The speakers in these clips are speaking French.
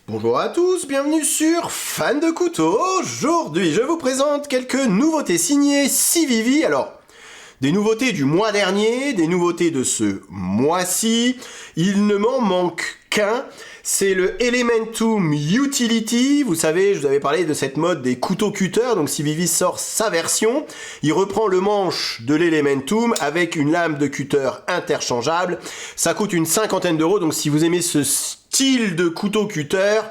Bonjour à tous, bienvenue sur Fan de couteaux. Aujourd'hui, je vous présente quelques nouveautés signées Civivi. Alors, des nouveautés du mois dernier, des nouveautés de ce mois-ci. Il ne m'en manque qu'un. C'est le Elementum Utility. Vous savez, je vous avais parlé de cette mode des couteaux cutters. Donc Civivi sort sa version. Il reprend le manche de l'Elementum avec une lame de cutter interchangeable. Ça coûte une cinquantaine d'euros. Donc si vous aimez ce style de couteau cutter,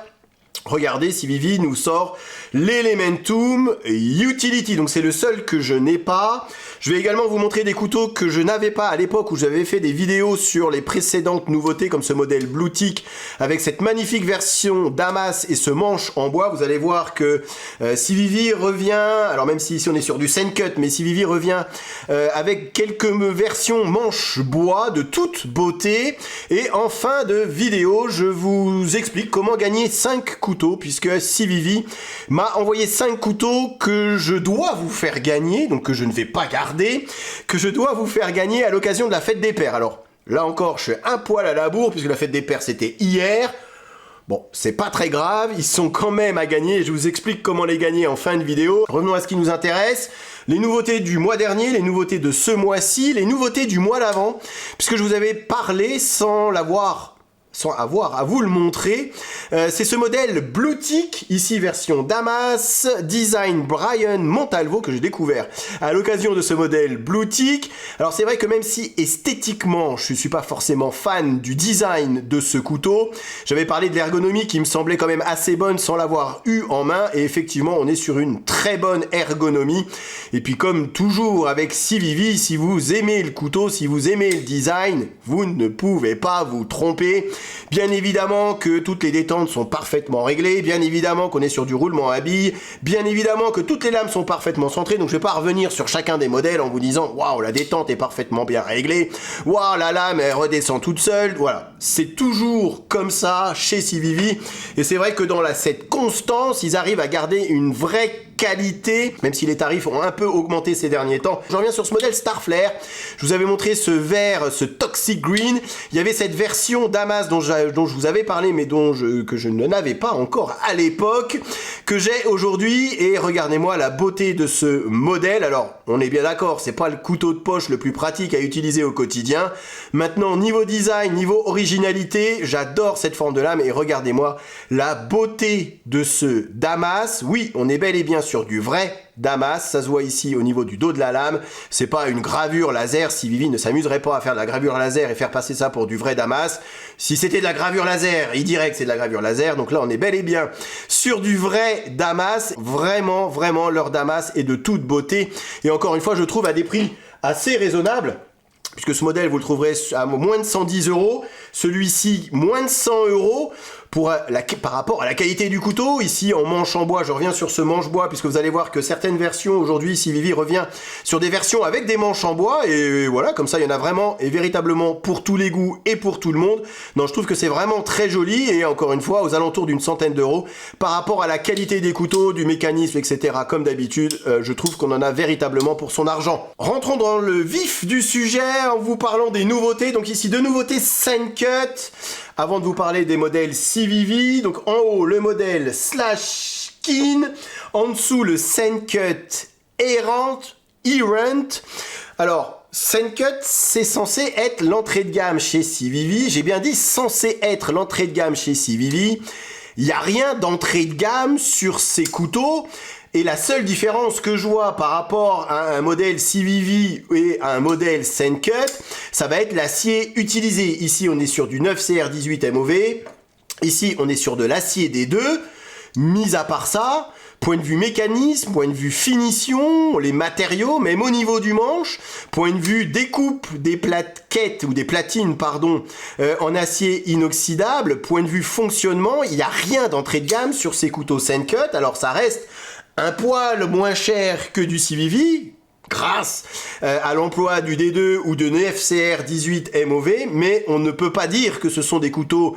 regardez, Civivi nous sort l'Elementum Utility. Donc c'est le seul que je n'ai pas. Je vais également vous montrer des couteaux que je n'avais pas à l'époque où j'avais fait des vidéos sur les précédentes nouveautés comme ce modèle Bluetick avec cette magnifique version Damas et ce manche en bois. Vous allez voir que Civivi revient, alors même si ici on est sur du Sencut, mais Civivi revient avec quelques versions manche bois de toute beauté. Et en fin de vidéo, je vous explique comment gagner 5 couteaux puisque Civivi m'a envoyé 5 couteaux que je dois vous faire gagner, donc que je ne vais pas garder, que je dois vous faire gagner à l'occasion de la fête des pères. Alors là encore, je suis un poil à la bourre puisque la fête des pères c'était hier. Bon, c'est pas très grave, ils sont quand même à gagner et je vous explique comment les gagner en fin de vidéo. Revenons à ce qui nous intéresse. Les nouveautés du mois dernier, les nouveautés de ce mois-ci, les nouveautés du mois d'avant, puisque je vous avais parlé sans avoir à vous le montrer. C'est ce modèle Bluetick, ici version Damas, design Brian Montalvo que j'ai découvert à l'occasion de ce modèle Bluetick. Alors c'est vrai que même si esthétiquement je ne suis pas forcément fan du design de ce couteau, j'avais parlé de l'ergonomie qui me semblait quand même assez bonne sans l'avoir eu en main et effectivement on est sur une très bonne ergonomie. Et puis comme toujours avec Civivi, si vous aimez le couteau, si vous aimez le design, vous ne pouvez pas vous tromper. Bien évidemment que toutes les détentes sont parfaitement réglées, bien évidemment qu'on est sur du roulement à billes, bien évidemment que toutes les lames sont parfaitement centrées, donc je vais pas revenir sur chacun des modèles en vous disant « Waouh, la détente est parfaitement bien réglée, waouh, la lame elle redescend toute seule », voilà. C'est toujours comme ça chez Civivi, et c'est vrai que dans cette constance, ils arrivent à garder une vraie qualité, même si les tarifs ont un peu augmenté ces derniers temps. Je reviens sur ce modèle Starflare, je vous avais montré ce vert, ce Toxic Green, il y avait cette version Damas dont je vous avais parlé mais que je n'avais pas encore à l'époque, que j'ai aujourd'hui et regardez-moi la beauté de ce modèle. Alors on est bien d'accord, c'est pas le couteau de poche le plus pratique à utiliser au quotidien. Maintenant niveau design, niveau originalité, j'adore cette forme de lame et regardez-moi la beauté de ce Damas. Oui, on est bel et bien sur du vrai Damas, ça se voit ici au niveau du dos de la lame, c'est pas une gravure laser, Civivi ne s'amuserait pas à faire de la gravure laser et faire passer ça pour du vrai Damas. Si c'était de la gravure laser, il dirait que c'est de la gravure laser, donc là on est bel et bien sur du vrai Damas, vraiment, vraiment leur Damas est de toute beauté, et encore une fois je trouve à des prix assez raisonnables, puisque ce modèle vous le trouverez à moins de 110 euros, celui-ci moins de 100 euros, par rapport à la qualité du couteau, ici en manche en bois, je reviens sur ce manche bois, puisque vous allez voir que certaines versions, aujourd'hui, Civivi revient sur des versions avec des manches en bois, et voilà, comme ça, il y en a vraiment, et véritablement, pour tous les goûts et pour tout le monde. Non, je trouve que c'est vraiment très joli, et encore une fois, aux alentours d'une centaine d'euros, par rapport à la qualité des couteaux, du mécanisme, etc., comme d'habitude, je trouve qu'on en a véritablement pour son argent. Rentrons dans le vif du sujet, en vous parlant des nouveautés, donc ici, deux nouveautés Sencut, avant de vous parler des modèles Civivi, donc en haut le modèle Slashkin, en dessous le Sencut Errant. Alors, Sencut, c'est censé être l'entrée de gamme chez Civivi, j'ai bien dit censé être l'entrée de gamme chez Civivi, il n'y a rien d'entrée de gamme sur ces couteaux. Et la seule différence que je vois par rapport à un modèle Civivi et à un modèle Sencut, ça va être l'acier utilisé. Ici, on est sur du 9CR18 MOV. Ici, on est sur de l'acier D2. Mis à part ça, point de vue mécanisme, point de vue finition, les matériaux, même au niveau du manche, point de vue découpe des plaquettes ou des platines, pardon, en acier inoxydable, point de vue fonctionnement, il n'y a rien d'entrée de gamme sur ces couteaux Sencut. Alors ça reste un poil moins cher que du Civivi, grâce à l'emploi du D2 ou de FCR 18 MOV, mais on ne peut pas dire que ce sont des couteaux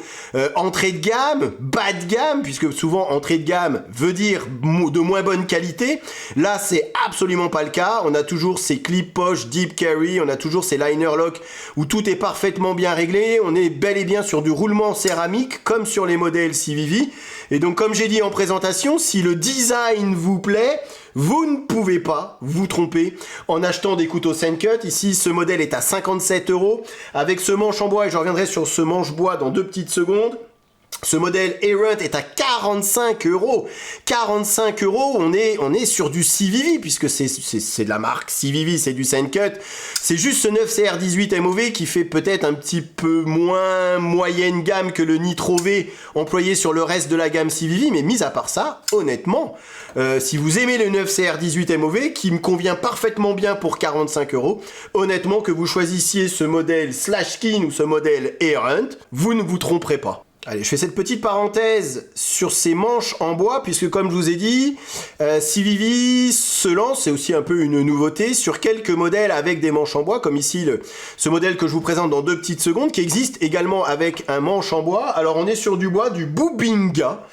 entrée de gamme, bas de gamme, puisque souvent entrée de gamme veut dire de moins bonne qualité. Là, c'est absolument pas le cas. On a toujours ces clips poche deep carry, on a toujours ces liner lock où tout est parfaitement bien réglé. On est bel et bien sur du roulement céramique, comme sur les modèles CVV. Et donc, comme j'ai dit en présentation, si le design vous plaît, vous ne pouvez pas vous tromper en achetant des couteaux Sencut. Ici, ce modèle est à 57 €. Avec ce manche en bois, et je reviendrai sur ce manche bois dans 2 petites secondes. Ce modèle Errant est à 45 €. 45 €, on est sur du CVV, puisque c'est de la marque CVV, c'est du Sencut. C'est juste ce 9CR18 MOV qui fait peut-être un petit peu moins moyenne gamme que le Nitro V employé sur le reste de la gamme CVV, mais mis à part ça, honnêtement, si vous aimez le 9CR18 MOV, qui me convient parfaitement bien pour 45 €, honnêtement, que vous choisissiez ce modèle Slashkin ou ce modèle Errant, vous ne vous tromperez pas. Allez, je fais cette petite parenthèse sur ces manches en bois, puisque comme je vous ai dit, CVV se lance, c'est aussi un peu une nouveauté, sur quelques modèles avec des manches en bois, comme ici ce modèle que je vous présente dans 2 petites secondes, qui existe également avec un manche en bois. Alors on est sur du bois, du Bubinga,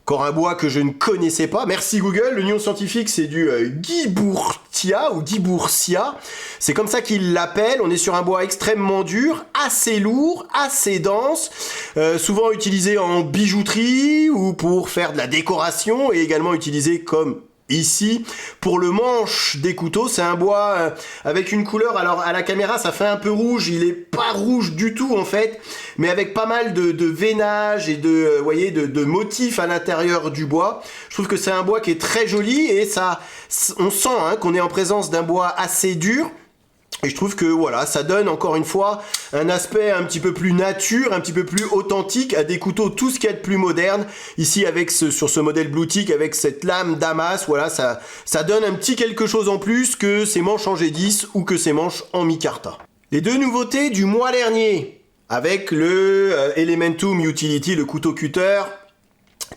encore un bois que je ne connaissais pas. Merci Google, le nom scientifique c'est du Guibourtia ou Guibourcia. C'est comme ça qu'ils l'appellent. On est sur un bois extrêmement dur, assez lourd, assez dense, souvent utilisé en bijouterie ou pour faire de la décoration et également utilisé comme ici, pour le manche des couteaux. C'est un bois avec une couleur, alors à la caméra ça fait un peu rouge, il est pas rouge du tout en fait, mais avec pas mal de veinage et vous voyez, de motifs à l'intérieur du bois. Je trouve que c'est un bois qui est très joli et on sent qu'on est en présence d'un bois assez dur. Et je trouve que voilà, ça donne encore une fois un aspect un petit peu plus nature, un petit peu plus authentique à des couteaux, tout ce qu'il y a de plus moderne. Ici avec sur ce modèle Bluetooth avec cette lame Damas, voilà, ça donne un petit quelque chose en plus que ces manches en G10 ou que ces manches en micarta. Les 2 nouveautés du mois dernier avec le Elementum Utility, le couteau cutter,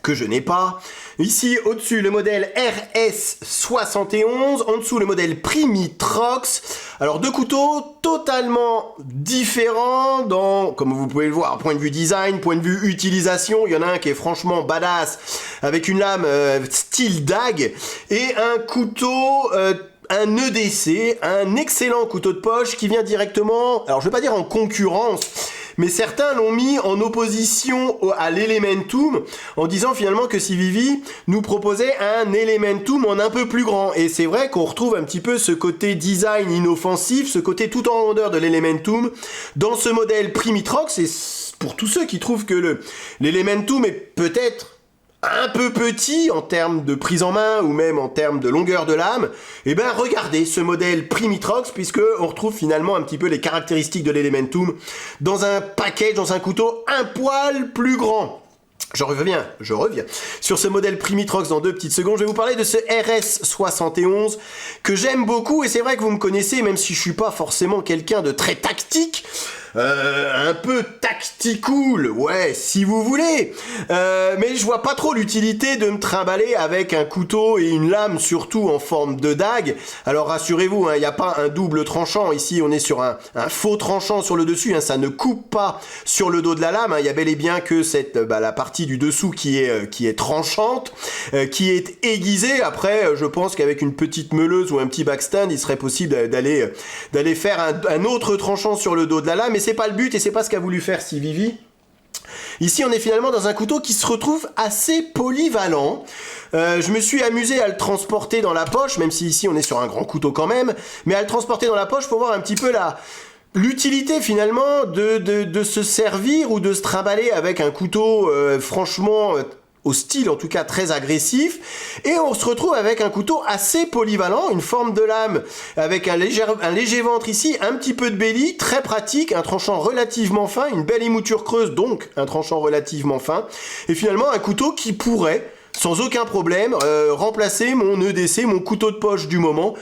que je n'ai pas. Ici, au-dessus, le modèle RS71. En dessous, le modèle Primitrox. Alors, 2 couteaux totalement différents comme vous pouvez le voir, point de vue design, point de vue utilisation. Il y en a un qui est franchement badass, avec une lame style dague, et un couteau... un EDC, un excellent couteau de poche qui vient directement, alors je vais pas dire en concurrence, mais certains l'ont mis en opposition à l'Elementum en disant finalement que CVV nous proposait un Elementum en un peu plus grand. Et c'est vrai qu'on retrouve un petit peu ce côté design inoffensif, ce côté tout en rondeur de l'Elementum dans ce modèle Primitrox. Et pour tous ceux qui trouvent que l'Elementum est peut-être un peu petit en termes de prise en main ou même en termes de longueur de lame, et ben regardez ce modèle Primitrox, puisque on retrouve finalement un petit peu les caractéristiques de l'Elementum dans un package, dans un couteau un poil plus grand. Je reviens sur ce modèle Primitrox dans 2 petites secondes. Je vais vous parler de ce RS71 que j'aime beaucoup, et c'est vrai que vous me connaissez, même si je suis pas forcément quelqu'un de très tactique, un peu tacticool, ouais, si vous voulez, mais je vois pas trop l'utilité de me trimballer avec un couteau et une lame, surtout en forme de dague. Alors rassurez-vous, il n'y a pas un double tranchant, ici on est sur un faux tranchant sur le dessus, ça ne coupe pas sur le dos de la lame, il y a bel et bien que la partie du dessous qui est tranchante, qui est aiguisée. Après, je pense qu'avec une petite meuleuse ou un petit backstand, il serait possible d'aller faire un autre tranchant sur le dos de la lame, mais c'est pas le but et c'est pas ce qu'a voulu faire CVV. Ici, on est finalement dans un couteau qui se retrouve assez polyvalent. Je me suis amusé à le transporter dans la poche, même si ici on est sur un grand couteau quand même, mais à le transporter dans la poche pour voir un petit peu l'utilité finalement de se servir ou de se trimballer avec un couteau franchement au style en tout cas très agressif, et on se retrouve avec un couteau assez polyvalent, une forme de lame avec un léger ventre ici, un petit peu de belly, très pratique, un tranchant relativement fin, une belle émouture creuse, donc un tranchant relativement fin, et finalement un couteau qui pourrait sans aucun problème remplacer mon EDC, mon couteau de poche du moment,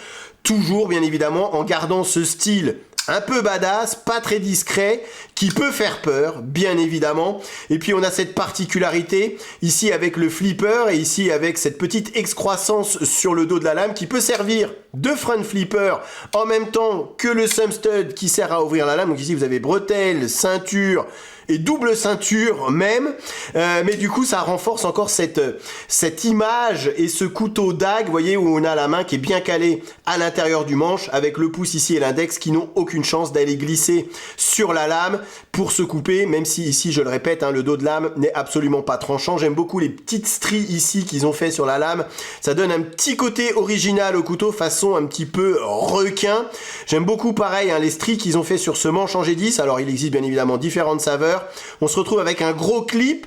toujours bien évidemment en gardant ce style un peu badass, pas très discret, qui peut faire peur, bien évidemment. Et puis on a cette particularité, ici avec le flipper, et ici avec cette petite excroissance sur le dos de la lame, qui peut servir de front flipper, en même temps que le thumb stud qui sert à ouvrir la lame. Donc ici vous avez bretelles, ceinture, et double ceinture même, mais du coup ça renforce encore cette image et ce couteau dague, vous voyez, où on a la main qui est bien calée à l'intérieur du manche, avec le pouce ici et l'index qui n'ont aucune chance d'aller glisser sur la lame pour se couper, même si ici, je le répète, le dos de lame n'est absolument pas tranchant. J'aime beaucoup les petites stries ici qu'ils ont fait sur la lame, ça donne un petit côté original au couteau, façon un petit peu requin. J'aime beaucoup pareil les stries qu'ils ont fait sur ce manche en G10, alors il existe bien évidemment différentes saveurs. On se retrouve avec un gros clip,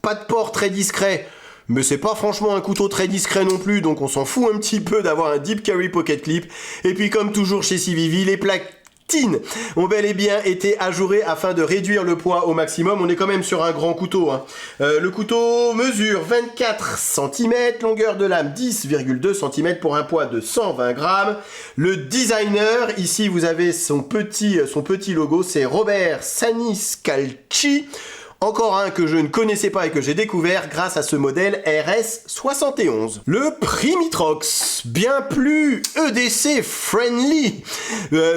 pas de port très discret, mais c'est pas franchement un couteau très discret non plus, donc on s'en fout un petit peu d'avoir un deep carry pocket clip. Et puis comme toujours chez CVV, les platines ont bel et bien été ajourées afin de réduire le poids au maximum. On est quand même sur un grand couteau. Le couteau mesure 24 cm, longueur de lame 10,2 cm pour un poids de 120 grammes. Le designer, ici vous avez son petit logo, c'est Robert Saniscalchi. Encore un que je ne connaissais pas et que j'ai découvert grâce à ce modèle RS71. Le Primitrox, bien plus EDC friendly,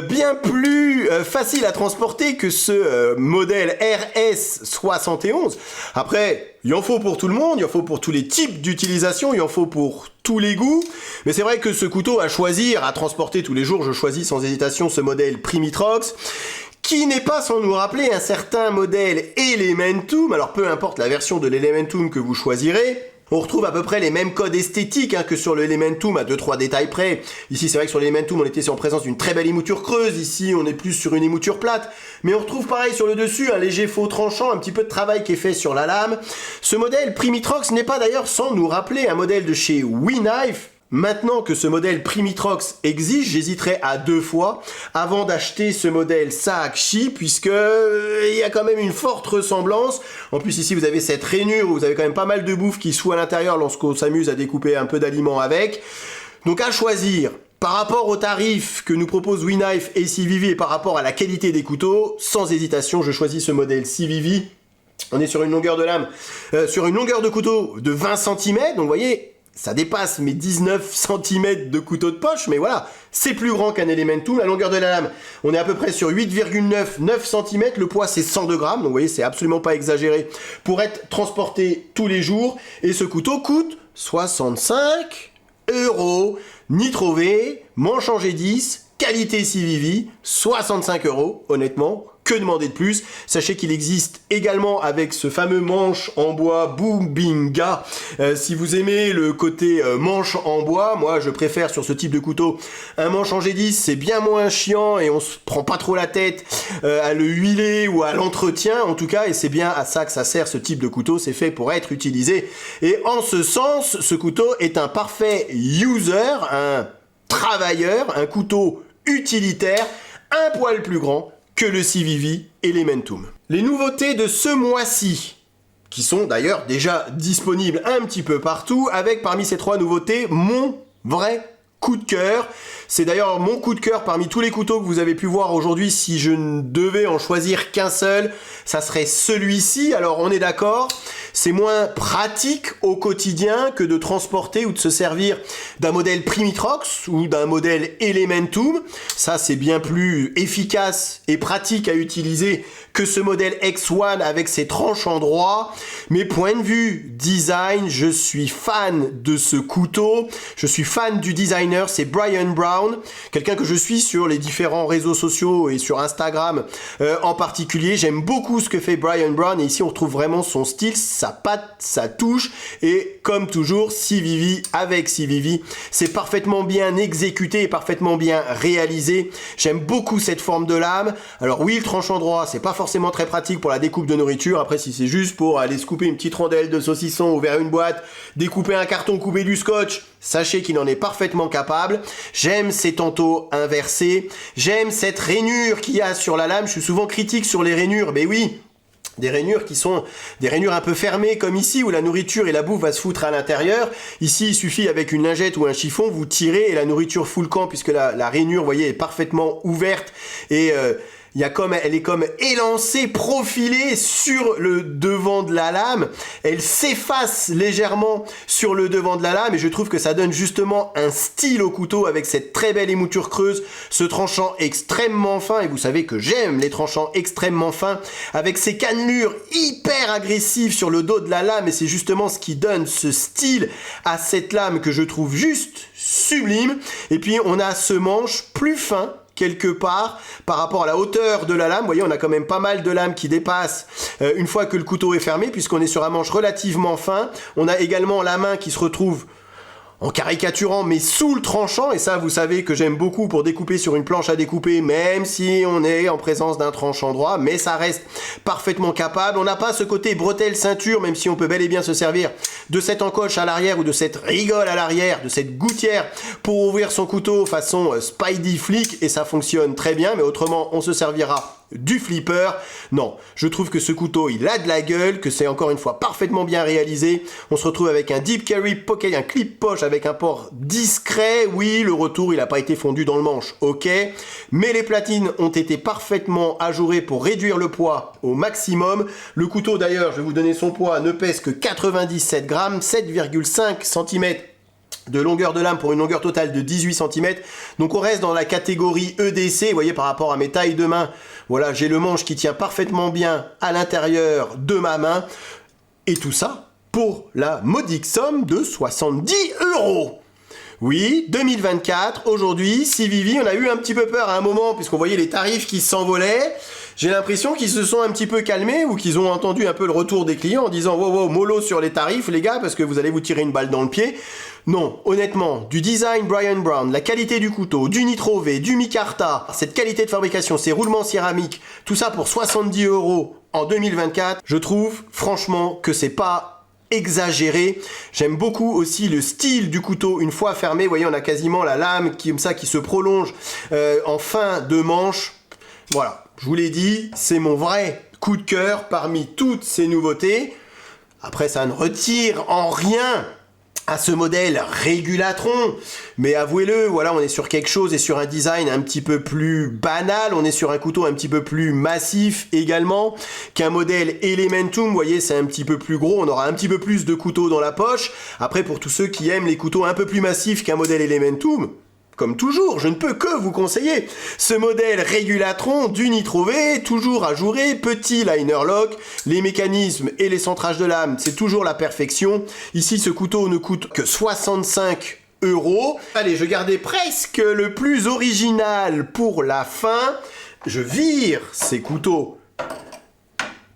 bien plus facile à transporter que ce modèle RS71. Après, il en faut pour tout le monde, il en faut pour tous les types d'utilisation, il en faut pour tous les goûts. Mais c'est vrai que ce couteau à choisir, à transporter tous les jours, je choisis sans hésitation ce modèle Primitrox, qui n'est pas sans nous rappeler un certain modèle Elementum. Alors peu importe la version de l'Elementum que vous choisirez, on retrouve à peu près les mêmes codes esthétiques que sur le Elementum à 2-3 détails près. Ici c'est vrai que sur l'Elementum on était en présence d'une très belle émouture creuse, ici on est plus sur une émouture plate. Mais on retrouve pareil sur le dessus un léger faux tranchant, un petit peu de travail qui est fait sur la lame. Ce modèle Primitrox n'est pas d'ailleurs sans nous rappeler un modèle de chez WeKnife. Maintenant que ce modèle Primitrox existe, j'hésiterai à 2 fois avant d'acheter ce modèle Saakchi, puisque il y a quand même une forte ressemblance. En plus ici vous avez cette rainure où vous avez quand même pas mal de bouffe qui soit à l'intérieur lorsqu'on s'amuse à découper un peu d'aliments avec. Donc à choisir, par rapport aux tarifs que nous propose WeKnife et CVV et par rapport à la qualité des couteaux, sans hésitation je choisis ce modèle CVV. On est sur une longueur de lame, sur une longueur de couteau de 20 cm, donc vous voyez, ça dépasse mes 19 cm de couteau de poche, mais voilà, c'est plus grand qu'un Elementum. La longueur de la lame, on est à peu près sur 8,9 cm, le poids c'est 102 grammes, donc vous voyez, c'est absolument pas exagéré pour être transporté tous les jours. Et ce couteau coûte 65 €, Nitro V, manche en G10, qualité CVV, 65 €, honnêtement. Que demander de plus? Sachez qu'il existe également avec ce fameux manche en bois Boombinga. Si vous aimez le côté manche en bois, moi je préfère sur ce type de couteau un manche en G10, c'est bien moins chiant et on se prend pas trop la tête à le huiler ou à l'entretien en tout cas, et c'est bien à ça que ça sert ce type de couteau, c'est fait pour être utilisé. Et en ce sens, ce couteau est un parfait user, un travailleur, un couteau utilitaire, un poil plus grand que le CVV Elementum. Les nouveautés de ce mois-ci, qui sont d'ailleurs déjà disponibles un petit peu partout, avec parmi ces 3 nouveautés, mon vrai coup de cœur. C'est d'ailleurs mon coup de cœur parmi tous les couteaux que vous avez pu voir aujourd'hui. Si je ne devais en choisir qu'un seul, ça serait celui-ci. Alors on est d'accord, c'est moins pratique au quotidien que de transporter ou de se servir d'un modèle Primitrox ou d'un modèle Elementum. Ça c'est bien plus efficace et pratique à utiliser que ce modèle X1 avec ses tranches en droit. Mais point de vue design, je suis fan de ce couteau. Je suis fan du designer, c'est Brian Brown, quelqu'un que je suis sur les différents réseaux sociaux et sur Instagram en particulier. J'aime beaucoup ce que fait Brian Brown et ici on retrouve vraiment son style, sa patte, sa touche, et comme toujours CVV avec CVV, c'est parfaitement bien exécuté et parfaitement bien réalisé. J'aime beaucoup cette forme de lame. Alors oui, le tranchant droit, c'est pas forcément très pratique pour la découpe de nourriture. Après, si c'est juste pour aller se couper une petite rondelle de saucisson, ouvrir une boîte, découper un carton, couper du scotch, sachez qu'il en est parfaitement capable. J'aime ces tantaux inversés. J'aime cette rainure qu'il y a sur la lame. Je suis souvent critique sur les rainures, mais oui, Des rainures qui sont des rainures un peu fermées comme ici où la nourriture et la bouffe va se foutre à l'intérieur. Ici, il suffit avec une lingette ou un chiffon, vous tirez et la nourriture fout le camp puisque la rainure, vous voyez, est parfaitement ouverte et elle est comme élancée, profilée sur le devant de la lame. Elle s'efface légèrement sur le devant de la lame et je trouve que ça donne justement un style au couteau avec cette très belle émouture creuse, ce tranchant extrêmement fin. Et vous savez que j'aime les tranchants extrêmement fins avec ces cannelures hyper agressives sur le dos de la lame et c'est justement ce qui donne ce style à cette lame que je trouve juste sublime. Et puis on a ce manche plus fin quelque part par rapport à la hauteur de la lame. Vous voyez, on a quand même pas mal de lames qui dépassent une fois que le couteau est fermé puisqu'on est sur un manche relativement fin. On a également la main qui se retrouve en caricaturant mais sous le tranchant et ça vous savez que j'aime beaucoup pour découper sur une planche à découper même si on est en présence d'un tranchant droit mais ça reste parfaitement capable. On n'a pas ce côté bretelle ceinture même si on peut bel et bien se servir de cette encoche à l'arrière ou de cette rigole à l'arrière, de cette gouttière pour ouvrir son couteau façon Spidey Flick et ça fonctionne très bien mais autrement on se servira du flipper. Non, je trouve que ce couteau il a de la gueule, que c'est encore une fois parfaitement bien réalisé. On se retrouve avec un deep carry pocket, un clip poche avec un port discret. Oui, le retour il n'a pas été fondu dans le manche, ok, mais les platines ont été parfaitement ajourées pour réduire le poids au maximum. Le couteau d'ailleurs, je vais vous donner son poids, ne pèse que 97 grammes, 7,5 cm de longueur de lame pour une longueur totale de 18 cm. Donc on reste dans la catégorie EDC, vous voyez par rapport à mes tailles de main, voilà j'ai le manche qui tient parfaitement bien à l'intérieur de ma main. Et tout ça pour la modique somme de 70 €. Oui, 2024, aujourd'hui, Civivi, on a eu un petit peu peur à un moment puisqu'on voyait les tarifs qui s'envolaient. J'ai l'impression qu'ils se sont un petit peu calmés ou qu'ils ont entendu un peu le retour des clients en disant wow, wow, mollo sur les tarifs les gars parce que vous allez vous tirer une balle dans le pied. Non, honnêtement, du design Brian Brown, la qualité du couteau, du Nitro V, du Micarta, cette qualité de fabrication, ces roulements céramiques, tout ça pour 70 € en 2024, je trouve franchement que c'est pas exagéré. J'aime beaucoup aussi le style du couteau une fois fermé. Vous voyez, on a quasiment la lame qui, comme ça, qui se prolonge en fin de manche. Voilà, je vous l'ai dit, c'est mon vrai coup de cœur parmi toutes ces nouveautés. Après, ça ne retire en rien à ce modèle Régulatron, mais avouez-le, voilà, on est sur quelque chose et sur un design un petit peu plus banal, on est sur un couteau un petit peu plus massif également qu'un modèle Elementum. Vous voyez, c'est un petit peu plus gros, on aura un petit peu plus de couteaux dans la poche. Après, pour tous ceux qui aiment les couteaux un peu plus massifs qu'un modèle Elementum, comme toujours, je ne peux que vous conseiller ce modèle Régulatron du Nitro V, toujours ajouré, petit liner lock, les mécanismes et les centrages de lame, c'est toujours la perfection. Ici, ce couteau ne coûte que 65 €. Allez, je gardais presque le plus original pour la fin. Je vire ces couteaux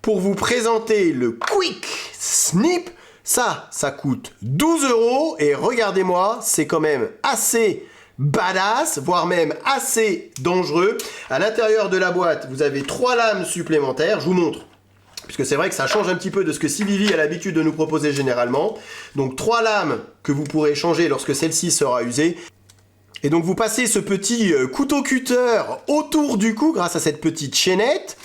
pour vous présenter le Quick Snip. Ça coûte 12 € et regardez-moi, c'est quand même assez badass, voire même assez dangereux. À l'intérieur de la boîte, vous avez 3 lames supplémentaires. Je vous montre, puisque c'est vrai que ça change un petit peu de ce que Civivi a l'habitude de nous proposer généralement. Donc 3 lames que vous pourrez changer lorsque celle-ci sera usée. Et donc vous passez ce petit couteau cutter autour du cou grâce à cette petite chaînette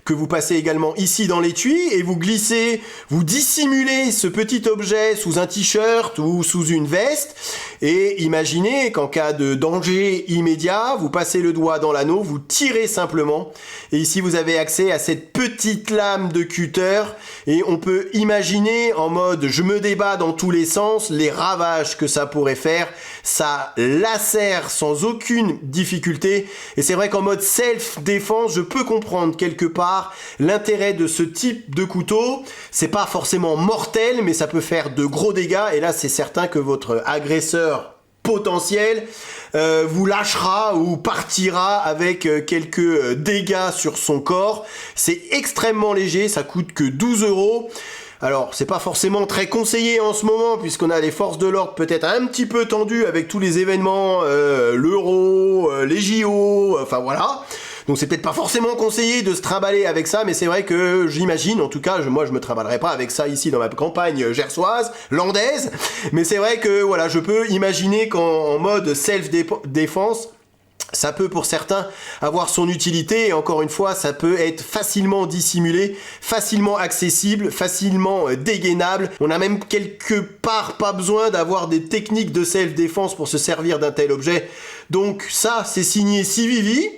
que vous passez également ici dans l'étui et vous glissez, vous dissimulez ce petit objet sous un t-shirt ou sous une veste et imaginez qu'en cas de danger immédiat, vous passez le doigt dans l'anneau, vous tirez simplement et ici vous avez accès à cette petite lame de cutter et on peut imaginer en mode je me débat dans tous les sens les ravages que ça pourrait faire. Ça lacère sans aucune difficulté et c'est vrai qu'en mode self-défense, je peux comprendre quelque part l'intérêt de ce type de couteau. C'est pas forcément mortel, mais ça peut faire de gros dégâts. Et là, c'est certain que votre agresseur potentiel vous lâchera ou partira avec quelques dégâts sur son corps. C'est extrêmement léger, ça coûte que 12 €. Alors, c'est pas forcément très conseillé en ce moment, puisqu'on a les forces de l'ordre peut-être un petit peu tendues avec tous les événements, l'Euro, les JO, enfin voilà. Donc c'est peut-être pas forcément conseillé de se trimballer avec ça, mais c'est vrai que j'imagine, en tout cas, moi je me trimballerai pas avec ça ici dans ma campagne gersoise, landaise, mais c'est vrai que voilà, je peux imaginer qu'en mode self-défense, Ça peut pour certains avoir son utilité et encore une fois ça peut être facilement dissimulé, facilement accessible, facilement dégainable. On n'a même quelque part pas besoin d'avoir des techniques de self-défense pour se servir d'un tel objet. Donc ça c'est signé Civivi.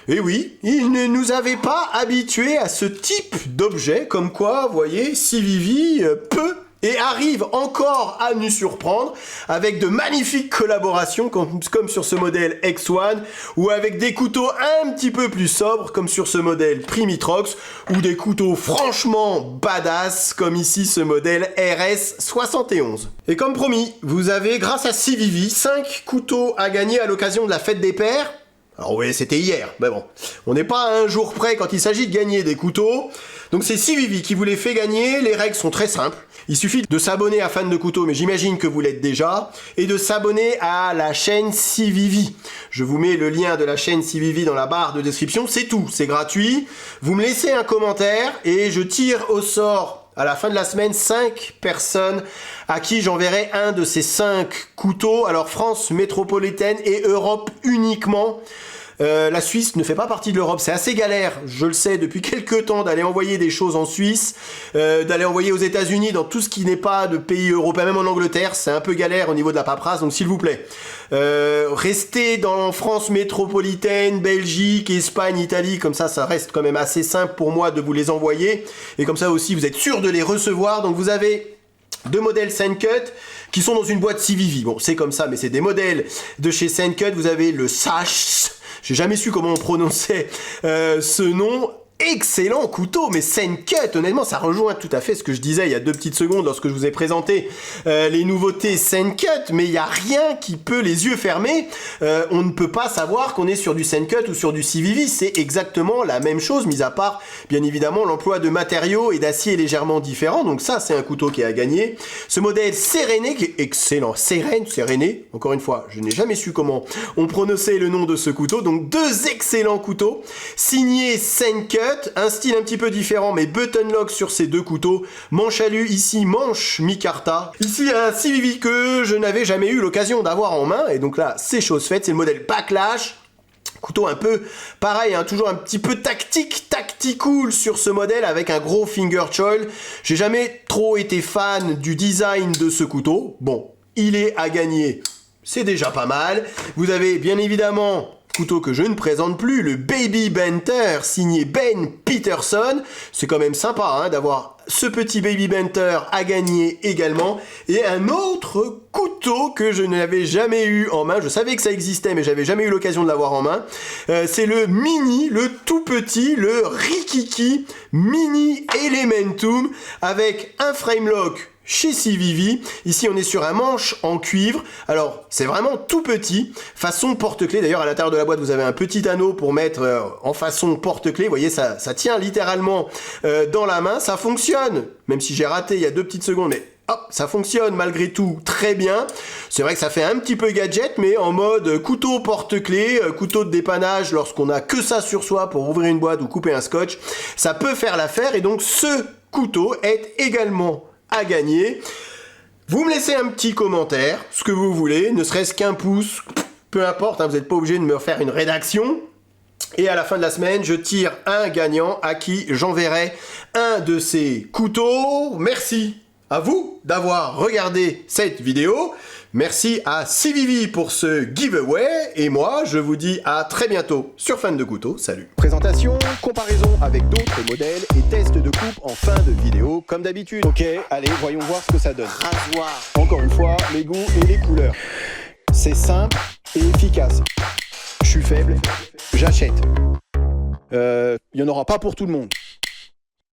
Et oui, il ne nous avait pas habitués à ce type d'objet, comme quoi, vous voyez, Civivi peut et arrive encore à nous surprendre avec de magnifiques collaborations comme sur ce modèle X1 ou avec des couteaux un petit peu plus sobres comme sur ce modèle Primitrox ou des couteaux franchement badass comme ici ce modèle RS71. Et comme promis, vous avez grâce à Civivi 5 couteaux à gagner à l'occasion de la fête des pères. Alors oui, c'était hier, mais bon, on n'est pas à un jour près quand il s'agit de gagner des couteaux. Donc c'est Civivi qui vous les fait gagner, les règles sont très simples. Il suffit de s'abonner à Fan de Couteaux, mais j'imagine que vous l'êtes déjà, et de s'abonner à la chaîne Civivi. Je vous mets le lien de la chaîne Civivi dans la barre de description, c'est tout, c'est gratuit. Vous me laissez un commentaire et je tire au sort à la fin de la semaine 5 personnes à qui j'enverrai un de ces 5 couteaux. Alors France métropolitaine et Europe uniquement. La Suisse ne fait pas partie de l'Europe, c'est assez galère, je le sais depuis quelques temps, d'aller envoyer des choses en Suisse, d'aller envoyer aux États-Unis, dans tout ce qui n'est pas de pays européens, même en Angleterre, c'est un peu galère au niveau de la paperasse, donc s'il vous plaît, restez dans France métropolitaine, Belgique, Espagne, Italie, comme ça reste quand même assez simple pour moi de vous les envoyer, et comme ça aussi vous êtes sûr de les recevoir. Donc vous avez 2 modèles Sencut qui sont dans une boîte Civivi, bon c'est comme ça, mais c'est des modèles de chez Sencut. Vous avez le Sash. J'ai jamais su comment on prononçait ce nom. Excellent couteau, mais Sencut, honnêtement, ça rejoint tout à fait ce que je disais il y a 2 petites secondes lorsque je vous ai présenté les nouveautés Sencut, mais il n'y a rien qui peut, les yeux fermés, on ne peut pas savoir qu'on est sur du Sencut ou sur du Civivi, c'est exactement la même chose, mis à part, bien évidemment, l'emploi de matériaux et d'acier légèrement différents, donc ça, c'est un couteau qui est à gagner. Ce modèle Séréné, qui est excellent, Séréné, encore une fois, je n'ai jamais su comment on prononçait le nom de ce couteau, donc 2 excellents couteaux, signés Sencut, un style un petit peu différent, mais button lock sur ces 2 couteaux. Manche alu ici, manche micarta. Ici un Civivi que je n'avais jamais eu l'occasion d'avoir en main, et donc là c'est chose faite, c'est le modèle Backlash. Couteau un peu pareil, hein, toujours un petit peu tactical sur ce modèle avec un gros finger choil. J'ai jamais trop été fan du design de ce couteau. Bon, il est à gagner, c'est déjà pas mal. Vous avez bien évidemment couteau que je ne présente plus, le Baby Benter, signé Ben Peterson. C'est quand même sympa hein, d'avoir ce petit Baby Benter à gagner également. Et un autre couteau que je n'avais jamais eu en main. Je savais que ça existait, mais j'avais jamais eu l'occasion de l'avoir en main. C'est le mini, le tout petit, le Rikiki Mini Elementum, avec un frame lock chez Civivi. Ici on est sur un manche en cuivre, alors c'est vraiment tout petit, façon porte-clés. D'ailleurs à l'intérieur de la boîte vous avez un petit anneau pour mettre en façon porte-clés. Vous voyez ça tient littéralement dans la main, ça fonctionne, même si j'ai raté il y a 2 petites secondes, mais hop, ça fonctionne malgré tout très bien. C'est vrai que ça fait un petit peu gadget, mais en mode couteau porte-clés, couteau de dépannage lorsqu'on a que ça sur soi pour ouvrir une boîte ou couper un scotch, ça peut faire l'affaire. Et donc ce couteau est également à gagner. Vous me laissez un petit commentaire, ce que vous voulez, ne serait-ce qu'un pouce, peu importe, hein, vous n'êtes pas obligé de me faire une rédaction. Et à la fin de la semaine, je tire un gagnant à qui j'enverrai un de ces couteaux. Merci à vous d'avoir regardé cette vidéo. Merci à Civivi pour ce giveaway. Et moi, je vous dis à très bientôt sur Fan de Couteaux. Salut. Présentation, comparaison avec d'autres modèles et test de coupe en fin de vidéo, comme d'habitude. Ok, allez, voyons voir ce que ça donne. Rasoir. Encore une fois, les goûts et les couleurs. C'est simple et efficace. Je suis faible, j'achète. Il n'y en aura pas pour tout le monde.